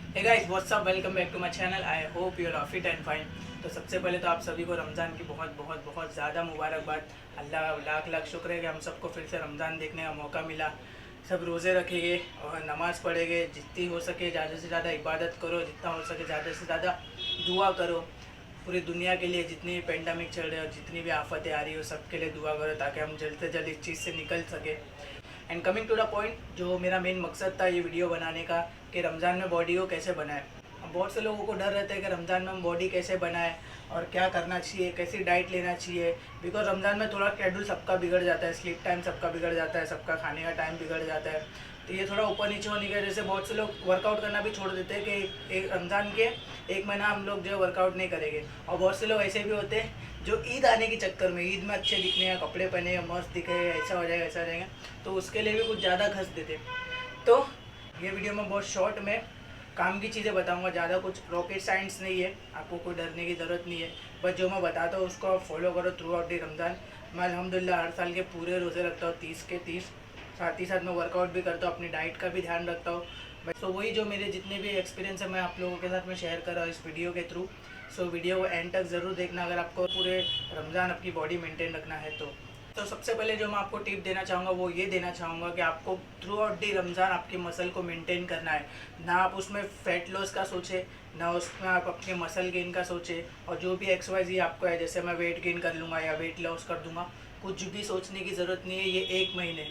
Hey guys what's up, welcome back to my channel. I hope you are fit and fine. तो सबसे पहले तो आप सभी को रमज़ान की बहुत बहुत बहुत ज़्यादा मुबारकबाद। अल्लाह लाख लाख शुक्र है कि हम सबको फिर से रमज़ान देखने का मौका मिला। सब रोज़े रखेंगे और नमाज़ पढ़ेंगे, जितनी हो सके ज़्यादा से ज़्यादा इबादत करो, जितना हो सके ज़्यादा से ज़्यादा दुआ करो। पूरी दुनिया के लिए जितनी भी पेंडेमिक चल रही है और जितनी भी आफतें आ रही हो सबके लिए दुआ करो ताकि हम जल्द से जल्द इस चीज़ से निकल सके। And coming to the point, जो मेरा मेन मकसद था ये वीडियो बनाने का कि रमज़ान में बॉडी को कैसे बनाए। अब बहुत से लोगों को डर रहता है कि रमज़ान में हम बॉडी कैसे बनाए और क्या करना चाहिए, कैसी डाइट लेना चाहिए। बिकॉज रमज़ान में थोड़ा शेड्यूल सबका बिगड़ जाता है, स्लीप टाइम सबका बिगड़ जाता है, सबका खाने का टाइम बिगड़ जाता है। तो ये थोड़ा ऊपर नीचे होने की वजह से बहुत से लोग वर्कआउट करना भी छोड़ देते हैं कि एक रमज़ान के एक महीना हम लोग जो है वर्कआउट नहीं करेंगे। और बहुत से लोग ऐसे भी होते हैं जो ईद आने के चक्कर में, ईद में अच्छे दिखने या कपड़े पहने या मस्त दिखे, ऐसा हो जाएगा ऐसा हो जाएगा, तो उसके लिए भी कुछ ज़्यादा घस देते। तो ये वीडियो में बहुत शॉर्ट में काम की चीज़ें बताऊंगा, ज़्यादा कुछ रॉकेट साइंस नहीं है, आपको कोई डरने की ज़रूरत नहीं है। बस जो मैं बताता हूँ उसको आप फॉलो करो थ्रू आउट दी रमज़ान। मैं अल्हम्दुलिल्लाह हर साल के पूरे रोज़े रखता हूँ, 30 के 30। साथ ही साथ मैं वर्कआउट भी करता हूँ, अपनी डाइट का भी ध्यान रखता हूँ। तो वही जो मेरे जितने भी एक्सपीरियंस है मैं आप लोगों के साथ में शेयर कर रहा हूँ इस वीडियो के थ्रू। सो वीडियो को एंड तक ज़रूर देखना अगर आपको पूरे रमज़ान अपनी बॉडी मेंटेन रखना है तो सबसे पहले जो मैं आपको टिप देना चाहूँगा वो ये देना चाहूँगा कि आपको थ्रू आउट दी रमज़ान आपकी मसल को मेंटेन करना है। ना आप उसमें फ़ैट लॉस का सोचें, ना उसमें आप अपने मसल गेन का सोचें। और जो भी XYZ आपको है, जैसे मैं वेट गेन कर लूँगा या वेट लॉस कर दूँगा, कुछ भी सोचने की ज़रूरत नहीं है। ये एक महीने,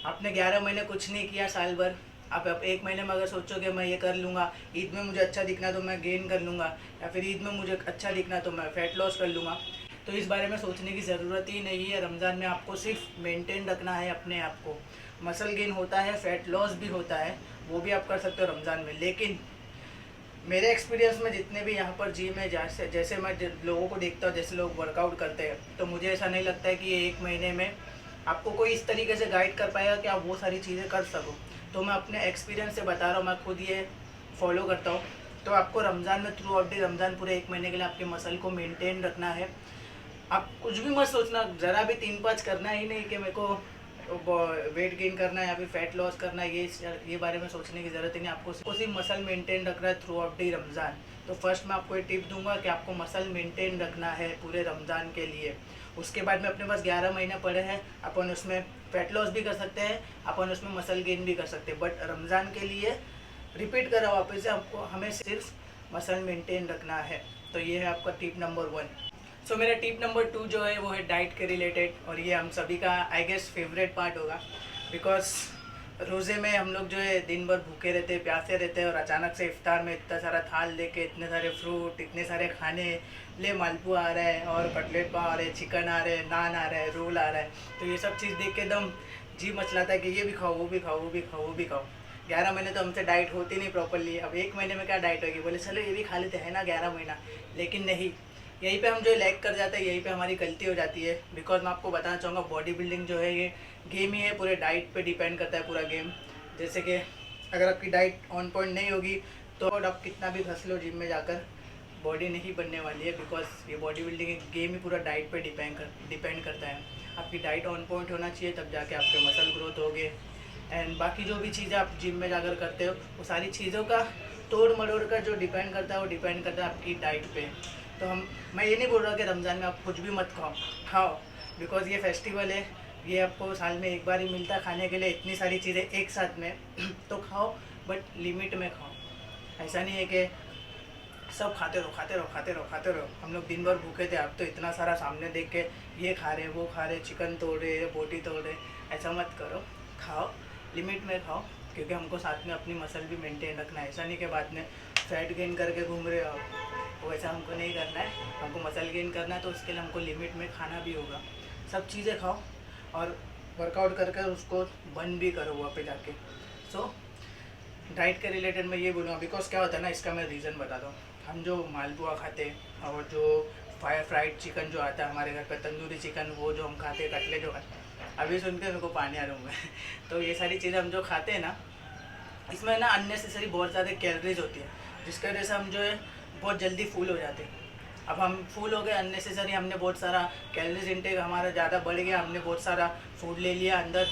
आपने 11 महीने कुछ नहीं किया साल भर। आप एक महीने में अगर सोचोगे मैं ये कर लूँगा, ईद में मुझे अच्छा दिखना तो मैं गेन कर लूँगा, या फिर ईद में मुझे अच्छा दिखना तो मैं फ़ैट लॉस कर लूँगा, तो इस बारे में सोचने की ज़रूरत ही नहीं है। रमज़ान में आपको सिर्फ मेंटेन रखना है अपने आप को। मसल गेन होता है, फ़ैट लॉस भी होता है, वो भी आप कर सकते हो रमज़ान में। लेकिन मेरे एक्सपीरियंस में जितने भी यहाँ पर जिम है, जैसे जैसे मैं लोगों को देखता हूँ, जैसे लोग वर्कआउट करते हैं, तो मुझे ऐसा नहीं लगता है कि ये एक महीने में आपको कोई इस तरीके से गाइड कर पाएगा कि आप वो सारी चीज़ें कर सको। तो मैं अपने एक्सपीरियंस से बता रहा हूँ, मैं खुद ये फॉलो करता हूँ। तो आपको रमज़ान में थ्रू आउट दी रमज़ान पूरे एक महीने के लिए आपके मसल को मेंटेन रखना है। आप कुछ भी मत सोचना, ज़रा भी 3-5 करना ही नहीं कि मेरे को वेट गेन करना है या फिर फैट लॉस करना है, ये बारे में सोचने की ज़रूरत ही नहीं। आपको सिर्फ मसल मेंटेन रखना है थ्रू आउट दी रमज़ान। तो फर्स्ट मैं आपको ये टिप दूंगा कि आपको मसल मेंटेन रखना है पूरे रमज़ान के लिए। उसके बाद में अपने पास 11 महीने पड़े हैं, अपन उसमें फैट लॉस भी कर सकते हैं, अपन उसमें मसल गेन भी कर सकते हैं। बट रमज़ान के लिए रिपीट करा वापस से, आपको हमें सिर्फ मसल मेंटेन रखना है। तो ये है आपका टिप नंबर 1। सो मेरा टिप नंबर 2 जो है वो है डाइट के रिलेटेड, और ये हम सभी का आई गेस फेवरेट पार्ट होगा। बिकॉज रोज़े में हम लोग जो है दिन भर भूखे रहते हैं, प्यासे रहते हैं, और अचानक से इफ्तार में इतना सारा थाल लेके, इतने सारे फ्रूट, इतने सारे खाने, ले मालपुआ आ रहा है और कटलेट पाव आ रहे हैं, चिकन आ रहे हैं, नान आ रहा है, रोल आ रहा है। तो ये सब चीज़ देख के एकदम जी मचलाता है कि ये भी खाओ, वो भी खाओ, वो भी खाओ, वो भी खाओ। 11 महीने तो हमसे डाइट होती नहीं प्रॉपरली, अब एक महीने में क्या डाइट होगी। बोले चलो ये भी खा लेते हैं ना 11 महीना, लेकिन नहीं, यहीं पे हम जो लैग कर जाते हैं, यहीं पे हमारी गलती हो जाती है। बिकॉज मैं आपको बताना चाहूँगा बॉडी बिल्डिंग जो है ये गेम ही है, पूरे डाइट पे डिपेंड करता है पूरा गेम। जैसे कि अगर आपकी डाइट ऑन पॉइंट नहीं होगी तो आप कितना भी घस लो जिम में जाकर, बॉडी नहीं बनने वाली है। बिकॉज ये बॉडी बिल्डिंग गेम ही पूरा डाइट पे डिपेंड करता है। आपकी डाइट ऑन पॉइंट होना चाहिए, तब जाके आपके मसल ग्रोथ होगे। एंड बाकी जो भी चीज़ें आप जिम में जाकर करते हो, वो सारी चीज़ों का तोड़ मरोड़ कर जो डिपेंड करता है वो डिपेंड करता है आपकी डाइट पे। तो मैं ये नहीं बोल रहा कि रमज़ान में आप कुछ भी मत खाओ। बिकॉज़ ये फेस्टिवल है, ये आपको साल में एक बार ही मिलता है खाने के लिए इतनी सारी चीज़ें एक साथ में। तो खाओ, बट लिमिट में खाओ। ऐसा नहीं है कि सब खाते रहो खाते रहो खाते रहो खाते रहो। हम लोग दिन भर भूखे थे, अब तो इतना सारा सामने देख के ये खा रहे वो खा रहे, चिकन तोड़ रहे, बोटी तोड़ रहे। ऐसा मत करो, खाओ, लिमिट में खाओ। क्योंकि हमको साथ में अपनी मसल भी मेंटेन रखना है। ऐसा नहीं कि बाद में फैट गेन करके घूम रहे हो आप, वैसा हमको नहीं करना है। हमको मसल गेन करना है तो उसके लिए हमको लिमिट में खाना भी होगा। सब चीज़ें खाओ और वर्कआउट करके उसको बंद भी करो वहाँ पे जाके। सो डाइट के रिलेटेड मैं ये बोलूँगा। बिकॉज क्या होता है ना, इसका मैं रीज़न बताता हूँ। हम जो मालपुआ खाते हैं और जो फ्राइड चिकन जो आता है हमारे घर पे, तंदूरी चिकन, वो जो हम खाते हैं, कटले जो खाते हैं, अभी सुन के मेरे को पानी आ रहा है। तो ये सारी चीज़ें हम जो खाते हैं ना, इसमें ना अननेसेसरी बहुत ज़्यादा कैलोरीज होती है, जिसकी वजह से हम जो है बहुत जल्दी फूल हो जाते हैं। अब हम फूल हो गए अननेसेसरी, हमने बहुत सारा कैलोरीज इंटेक हमारा ज़्यादा बढ़ गया, हमने बहुत सारा फूड ले लिया अंदर।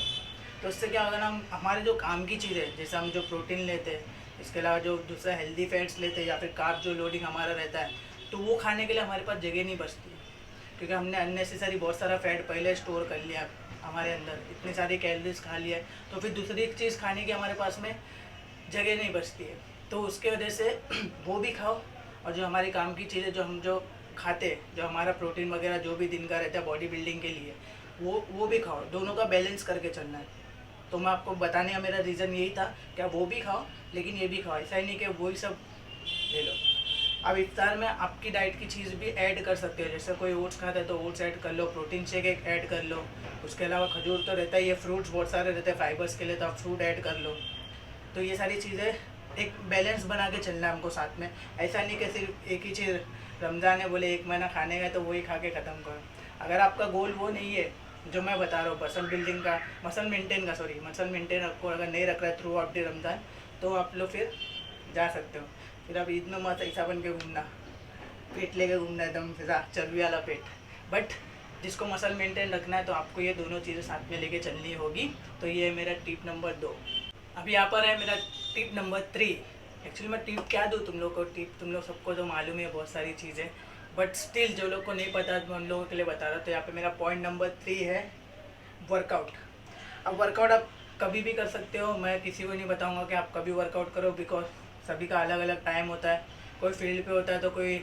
तो उससे क्या होगा ना, हम हमारे जो काम की चीज़ें, जैसे हम जो प्रोटीन लेते हैं इसके अलावा जो दूसरा हेल्दी फैट्स लेते हैं या फिर कार्ब जो लोडिंग हमारा रहता है, तो वो खाने के लिए हमारे पास जगह नहीं बचती है, क्योंकि हमने अननेसेसरी बहुत सारा फैट पहले स्टोर कर लिया हमारे अंदर, इतनी सारी कैलोरीज खा लिया है, तो फिर दूसरी चीज़ खाने की हमारे पास में जगह नहीं बचती है। तो उसके वजह से वो भी खाओ, और जो हमारे काम की चीज़ें जो हम जो खाते हैं, जो हमारा प्रोटीन वगैरह जो भी दिन का रहता है बॉडी बिल्डिंग के लिए, वो भी खाओ। दोनों का बैलेंस करके चलना है। तो मैं आपको बताने का मेरा रीज़न यही था कि आप वो भी खाओ लेकिन ये भी खाओ, ऐसा ही नहीं कि वही सब ले लो। अब इफ्तार में आपकी डाइट की चीज़ भी ऐड कर सकते हो, जैसे कोई ओट्स खाता है तो ओट्स ऐड कर लो, प्रोटीन शेक एक ऐड कर लो, उसके अलावा खजूर तो रहता ही है, फ्रूट्स बहुत सारे रहते हैं फाइबर्स के लिए, तो आप फ्रूट ऐड कर लो। तो ये सारी चीज़ें एक बैलेंस बना के चलना है हमको साथ में। ऐसा नहीं कि सिर्फ एक ही चीज़ रमज़ान है बोले 1 महीना खाने का तो वही खा के ख़त्म करो। अगर आपका गोल वो नहीं है जो मैं बता रहा हूँ मसल बिल्डिंग का, मसल मेंटेन आपको अगर नहीं रख रहा है थ्रू आउट द रमज़ान, तो आप लोग फिर जा सकते हो। फिर अब ईद में मत ऐसा बन के घूमना, पेट लेके घूमना एकदम चर्बी वाला पेट। बट जिसको मसल मेंटेन रखना है तो आपको ये दोनों चीज़ें साथ में लेके चलनी होगी। तो ये है मेरा टिप नंबर 2। अब यहाँ पर है मेरा टिप नंबर 3। एक्चुअली मैं टिप क्या दूँ तुम लोग को, टिप तुम लोग सबको तो मालूम है बहुत सारी चीज़ें, बट स्टिल जो लोग को नहीं पता तो उन लोगों के लिए बता रहा हूँ। तो यहाँ पे मेरा पॉइंट नंबर 3 है वर्कआउट। अब वर्कआउट आप कभी भी कर सकते हो, मैं किसी को नहीं बताऊँगा कि आप कभी वर्कआउट करो, बिकॉज सभी का अलग अलग टाइम होता है। कोई फील्ड पे होता है तो कोई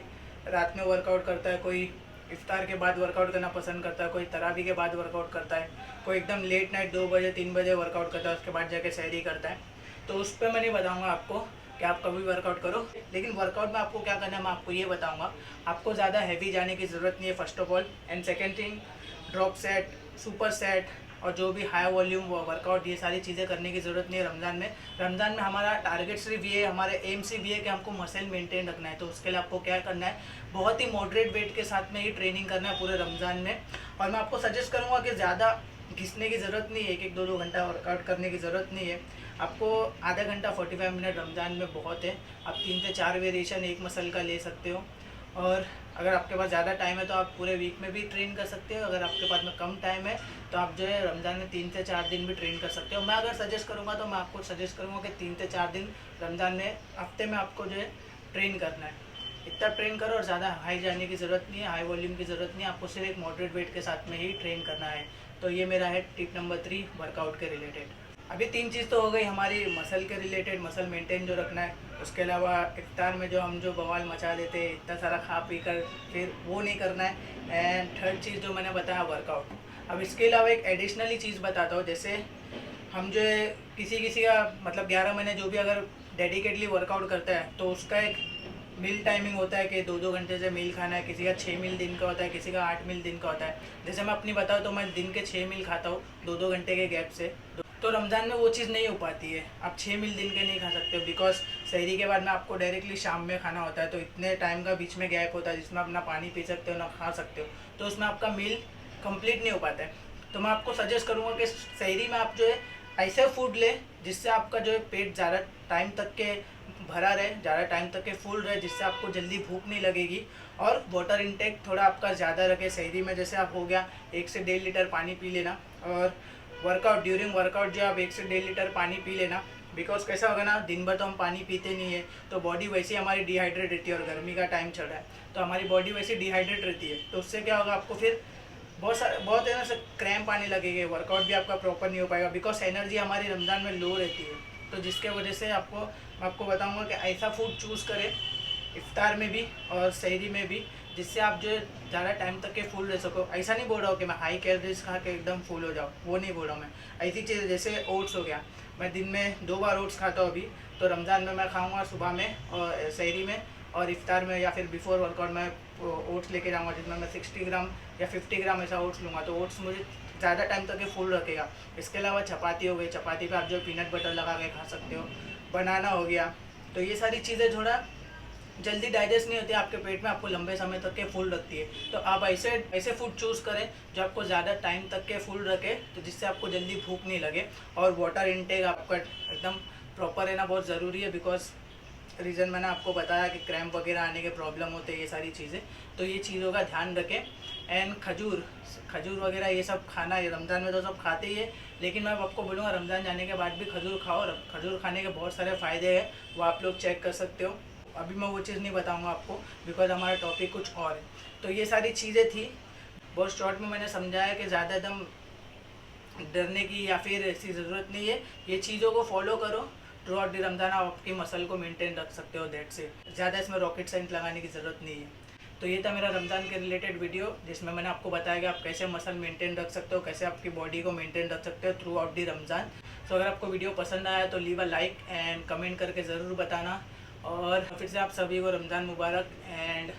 रात में वर्कआउट करता है, कोई इफ्तार के बाद वर्कआउट करना पसंद करता है, कोई तरावी के बाद वर्कआउट करता है, कोई एकदम लेट नाइट 2 बजे 3 बजे वर्कआउट करता है, उसके बाद जाके सहरी करता है। तो उस पर मैं नहीं बताऊँगा आपको कि आप कभी वर्कआउट करो, लेकिन वर्कआउट में आपको क्या करना है मैं आपको ये बताऊँगा। आपको ज़्यादा हैवी जाने की ज़रूरत नहीं है first of all, and second thing drop set, super set और जो भी हाई वॉल्यूम वर्कआउट, ये सारी चीज़ें करने की ज़रूरत नहीं है रमज़ान में। रमज़ान में हमारा टारगेट सिर्फ ये है, हमारे एम सिर्फ ये है कि हमको मसल मेंटेन रखना है। तो उसके लिए आपको क्या करना है, बहुत ही मॉडरेट वेट के साथ में ही ट्रेनिंग करना है पूरे रमज़ान में। और मैं आपको सजेस्ट करूँगा कि ज़्यादा घिसने की ज़रूरत नहीं है, 1-1 2-2 घंटा वर्कआउट करने की ज़रूरत नहीं है। आपको आधा घंटा 45 मिनट रमज़ान में बहुत है। आप 3 से 4 वेरिएशन एक मसल का ले सकते हो, और अगर आपके पास ज़्यादा टाइम है तो आप पूरे वीक में भी ट्रेन कर सकते हो। अगर आपके पास में कम टाइम है तो आप जो है रमज़ान में 3 से 4 दिन भी ट्रेन कर सकते हो। मैं अगर सजेस्ट करूँगा तो मैं आपको सजेस्ट करूँगा कि 3 से 4 दिन रमज़ान में हफ्ते में आपको जो है ट्रेन करना है। इतना ट्रेन करो, और ज़्यादा हाई जाने की ज़रूरत नहीं है, हाई वॉल्यूम की ज़रूरत नहीं है, आपको सिर्फ एक मॉडरेट वेट के साथ में ही ट्रेन करना है। तो ये मेरा है टिप नंबर 3 वर्कआउट के रिलेटेड। अभी 3 चीज़ तो हो गई हमारी मसल के रिलेटेड, मसल मेंटेन जो रखना है। उसके अलावा इफ्तार में जो हम जो बवाल मचा देते हैं इतना सारा खा पी कर, फिर वो नहीं करना है। एंड थर्ड चीज़ जो मैंने बताया वर्कआउट। अब इसके अलावा एक एडिशनली चीज़ बताता हूँ, जैसे हम जो है किसी का मतलब 11 महीने जो भी अगर डेडिकेटली वर्कआउट करता है तो उसका एक मील टाइमिंग होता है कि 2-2 घंटे से मील खाना है। किसी का 6 मील दिन का होता है, किसी का 8 मील दिन का होता है। जैसे मैं अपनी बताऊँ तो मैं दिन के 6 मील खाता हूँ 2-2 घंटे के गैप से। तो रमज़ान में वो चीज़ नहीं हो पाती है, आप 6 मील दिन के नहीं खा सकते हो, बिकॉज सहरी के बाद में आपको डायरेक्टली शाम में खाना होता है। तो इतने टाइम का बीच में गैप होता है जिसमें आप ना पानी पी सकते हो ना खा सकते हो, तो उसमें आपका मील कंप्लीट नहीं हो पाता है। तो मैं आपको सजेस्ट करूँगा कि सहरी में आप जो है ऐसे फूड ले जिससे आपका जो है पेट ज़्यादा टाइम तक के भरा रहे, ज़्यादा टाइम तक के फुल रहे, जिससे आपको जल्दी भूख नहीं लगेगी। और वाटर इंटेक थोड़ा आपका ज़्यादा रखे सहरी में। जैसे आप हो गया 1 से 1.5 लीटर पानी पी लेना, और वर्कआउट ड्यूरिंग वर्कआउट जो आप 1 से 1.5 लीटर पानी पी लेना। बिकॉज कैसा होगा ना, दिन भर तो हम पानी पीते नहीं है, तो बॉडी वैसे ही हमारी डिहाइड्रेट रहती है, और गर्मी का टाइम चल रहा है तो हमारी बॉडी वैसे डिहाइड्रेट रहती है। तो उससे क्या होगा, आपको फिर बहुत है ना से क्रैम्प आने लगेंगे, वर्कआउट भी आपका प्रॉपर नहीं हो पाएगा, बिकॉज एनर्जी हमारी रमज़ान में लो रहती है। तो जिसके वजह से मैं आपको बताऊंगा कि ऐसा फूड चूज़ करें इफ्तार में भी और सहरी में भी, जिससे आप जो है ज़्यादा टाइम तक के फुल रह सको। ऐसा नहीं बोल रहा हूँ कि मैं हाई कैलोरीज खा के एकदम फुल हो जाऊँ, वो नहीं बोल रहा हूँ मैं। ऐसी चीज़ जैसे ओट्स हो गया, मैं दिन में 2 बार ओट्स खाता हूँ अभी, तो रमज़ान में मैं खाऊँगा सुबह में और सहरी में, और इफ्तार में या फिर बिफोर वर्कआउट में ओट्स लेके जाऊँगा, जिसमें मैं 60 ग्राम या 50 ग्राम ऐसा ओट्स लूँगा। तो ओट्स मुझे ज़्यादा टाइम तक के फुल रखेगा। इसके अलावा चपाती हो गई, चपाती पे आप जो पीनट बटर लगा के खा सकते हो, बनाना हो गया। तो ये सारी चीज़ें थोड़ा जल्दी डाइजेस्ट नहीं होती है आपके पेट में, आपको लंबे समय तक के फुल रखती है। तो आप ऐसे फूड चूज़ करें जो आपको ज़्यादा टाइम तक के फुल रखे, तो जिससे आपको जल्दी भूख नहीं लगे। और वाटर इनटेक आपका एकदम प्रॉपर रहना बहुत ज़रूरी है, बिकॉज रीज़न मैंने आपको बताया कि क्रैम्प वगैरह आने के प्रॉब्लम होते हैं, ये सारी चीज़ें, तो ये चीज़ों का ध्यान रखें। एंड खजूर वगैरह ये सब खाना, ये रमज़ान में तो सब खाते ही है, लेकिन मैं आपको बोलूँगा रमज़ान जाने के बाद भी खजूर खाओ। खजूर खाने के बहुत सारे फ़ायदे हैं, वो आप लोग चेक कर सकते हो। अभी मैं वो चीज़ नहीं बताऊँगा आपको, बिकॉज हमारा टॉपिक कुछ और है। तो ये सारी चीज़ें थी, बहुत शॉर्ट में मैंने समझाया कि ज़्यादा एकदम डरने की या फिर ऐसी ज़रूरत नहीं है। ये चीज़ों को फॉलो करो, थ्रू आउट द रमज़ान आप आपकी मसल को मेंटेन रख सकते हो। दैट से ज़्यादा इसमें रॉकेट साइंस लगाने की ज़रूरत नहीं है। तो ये था मेरा रमज़ान के रिलेटेड वीडियो, जिसमें मैंने आपको बताया कि आप कैसे मसल मेंटेन रख सकते हो, कैसे आपकी बॉडी को मेंटेन रख सकते हो थ्रू आउट द रमज़ान। तो अगर आपको वीडियो पसंद आया तो leave a like and comment करके ज़रूर बताना। और फिर से आप सभी को रमज़ान मुबारक, एंड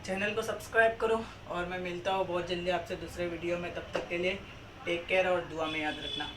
चैनल को सब्सक्राइब करो। और मैं मिलता हूँ बहुत जल्दी आपसे दूसरे वीडियो में, तब तक के लिए टेक केयर और दुआ में याद रखना।